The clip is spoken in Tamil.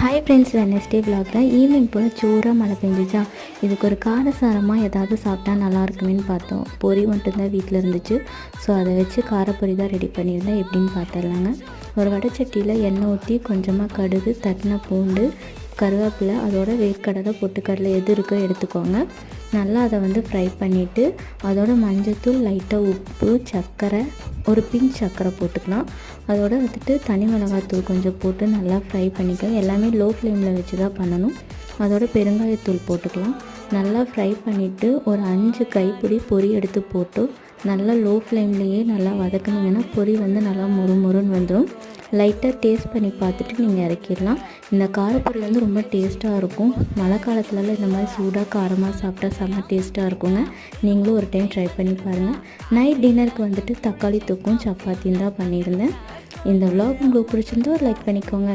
ஹாய் ஃப்ரெண்ட்ஸ், வெனஸ்டே விலாக் தான். ஈவினிங் போல் சூடாக மழை பெஞ்சிச்சா, இதுக்கு ஒரு காரசாரமாக ஏதாவது சாப்பிட்டா நல்லா இருக்குமேன்னு பார்த்தோம். பொரி மட்டும்தான் வீட்டில் இருந்துச்சு. ஸோ அதை வச்சு காரப்பொரி தான் ரெடி பண்ணியிருந்தேன். எப்படின்னு பார்த்துடலாங்க. ஒரு வடைச்சட்டியில் எண்ணெய் ஊற்றி கொஞ்சமாக கடுகு, தட்டின பூண்டு, கருவேப்பிலை, அதோட வேர்க்கடலை, பொட்டுக்கடலை எது இருக்கோ எடுத்துக்கோங்க. நல்லா அதை ஃப்ரை பண்ணிவிட்டு அதோட மஞ்சத்தூள், லைட்டாக உப்பு, சர்க்கரை, ஒரு பிஞ்ச் சர்க்கரை போட்டுக்கலாம். அதோட தனி மிளகாத்தூள் கொஞ்சம் போட்டு நல்லா ஃப்ரை பண்ணிக்கலாம். எல்லாமே லோ ஃப்ளேமில் வச்சு தான் பண்ணணும். அதோட பெருங்காயத்தூள் போட்டுக்கலாம். நல்லா ஃப்ரை பண்ணிவிட்டு ஒரு 5 கைப்பிடி பொரி எடுத்து போட்டு நல்லா லோ ஃப்ளேம்லேயே நல்லா வதக்குனிங்கன்னா பொரி நல்லா முறுமுறுன்னு வந்துடும். லைட்டாக டேஸ்ட் பண்ணி பார்த்துட்டு நீங்கள் இறக்கிடலாம். இந்த காரப்பொரி ரொம்ப டேஸ்ட்டாக இருக்கும். மழை காலத்துலலாம் இந்த மாதிரி சூடாக காரமாக சாப்பிட்டா செம்ம டேஸ்ட்டாக இருக்குங்க. நீங்களும் ஒரு டைம் ட்ரை பண்ணி பாருங்கள். நைட் டின்னருக்கு தக்காளி தொக்கும் சப்பாத்தியும் தான் பண்ணியிருந்தேன். இந்த vlog உங்களுக்கு பிடிச்சிருந்தா லைக் பண்ணிக்கோங்க.